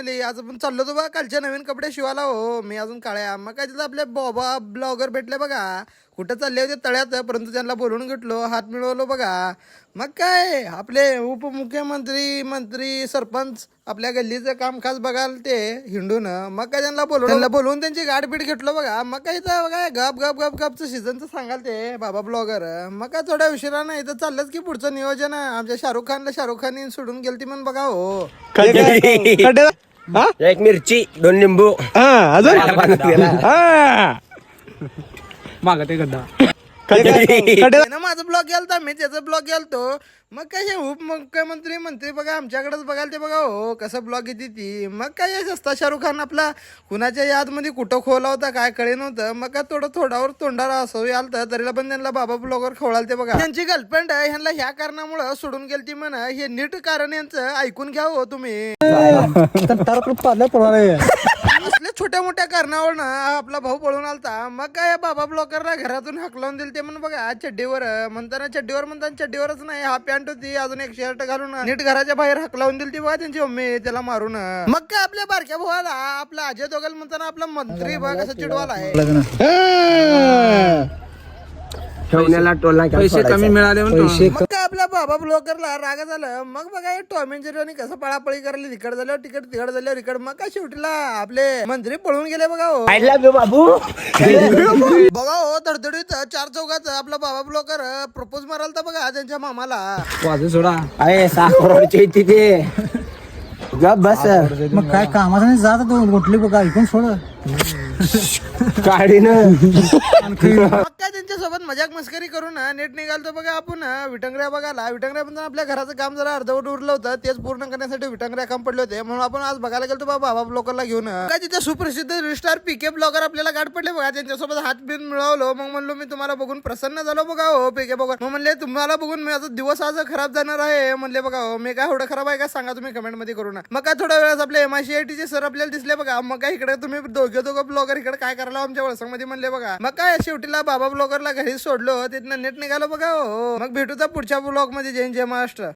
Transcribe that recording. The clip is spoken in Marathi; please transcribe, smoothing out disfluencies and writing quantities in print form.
फॅमिली. आज आपण चाललो तो बघा कालच्या नवीन कपडे शिवायला. हो मी अजून काळ्या मग काय तिथं आपले बाबा ब्लॉगर भेटले बघा. कुठं चालले होते तळ्यात, परंतु त्यांना बोलवून घेतलो, हात मिळवलो बघा. मग काय आपले उपमुख्यमंत्री मंत्री सरपंच आपल्या गल्लीचं काम खास बघाल ते हिंडून. मग काय त्यांना बोलवून त्यांची गाठभीट घेतलो बघा. मग काय इथं बघा गप गप गप गपचं सीझनचं सांगाल ते बाबा ब्लॉगर. मग काय थोड्या उशिरानं इथं चाललंच की पुढचं नियोजन. आमच्या शाहरुख खान सोडून गेलती म्हणून बघा. हो एक मिरची 2 लिंबू माग ते गड्डा त्यानं माझा ब्लॉग गेलता, मी त्याचा ब्लॉग गेलतो. मग काय हे उपमुख्यमंत्री मंत्री बघा आमच्याकडेच बघाल ते बघा. हो कसं ब्लॉग येते ती. मग काय यश असता शाहरुख खान आपला कुणाच्या यादमध्ये कुठं खोला होता काय कळे नव्हतं. मग काय तोंडावर असं आलतं तरीला पण त्यांना बाबा ब्लॉगर खवळाल ते बघा. त्यांची गर्लफ्रेंड ह्यांना ह्या कारणामुळे सोडून गेलती म्हण. हे नीट कारण यांचं ऐकून घ्या हो तुम्ही. असल्या छोट्या मोठ्या कारणावर आपला भाऊ पळून आलता. मग काय बाबा ब्लॉकरला घरातून हाकलावून दिल ते म्हणून बघा चड्डीवर म्हणताना चड्डीवरच नाही, हा पॅन्ट होती अजून एक शर्ट घालून नीट घराच्या बाहेर हाकलावून दिल ती बघा त्यांची मम्मी त्याला मारून. मग काय आपल्या बारक्या भावाला आपला अजय दोगल म्हणताना आपला मंत्री बघा कसं चिडवाला आहे. पैसे कमी मिळाले म्हणून मग काय आपल्या बाबा ब्लॉकरला राग झालं. मग बघा टॉम अँड जेरी कसं पळापळी करायला तिकड झाल्यावर तिकड झाल्यावर इकड. मग काय शेवटीला आपले मंत्री पळून गेले बघा. हो आय लव्ह यू बाबू. बघा हो धडधडीत 4 चौघात आपला बाबा ब्लॉकर प्रपोज माराल तर बघा त्यांच्या मामाला. वाजू सोडा. अरे साखरची तिथे गप बस. मग काय कामाचा नाही जात तो गोठली बघा ऐकून सोड काढीन मग काय त्यांच्यासोबत मजाक मस्करी करून नेट निघालतो बघा आपण विटंगऱ्या बघायला. विटंगऱ्या पण आपल्या घराचं काम जरा अर्धवट उरलं होतं, तेच पूर्ण करण्यासाठी विटंगऱ्या काम पडले होते म्हणून आपण आज बघायला गेलो बाबा ब्लॉगरला घेऊन. काय तिथे सुप्रसिद्ध रिस्टार पीके ब्लॉगर आपल्याला गाठ पडले बघा. त्यांच्यासोबत हात बिन मिळवलो. मग म्हणलो मी तुम्हाला बघून प्रसन्न झालो बघा. हो पीके ब्लॉगर मग म्हणले तुम्हाला बघून माझा दिवस आज खराब जाणार आहे म्हणले बघा. हो मी काय एवढं खराब आहे का सांगा तुम्ही कमेंट मध्ये करू ना. मग काय थोड्या वेळात आपले MICIT चे सर आपल्याला दिसले बघा. मग काय इकडे तुम्ही दोघं ब्लॉगर इकडे काय करायला आमच्या वळसंग मध्ये म्हणले बघा. मग काय शेवटीला बाबा ब्लॉगरला घरी सोडलो, तिथनं नेट निघालो बघा. हो मग भेटूचा पुढच्या ब्लॉग मध्ये. जय महाराष्ट्र.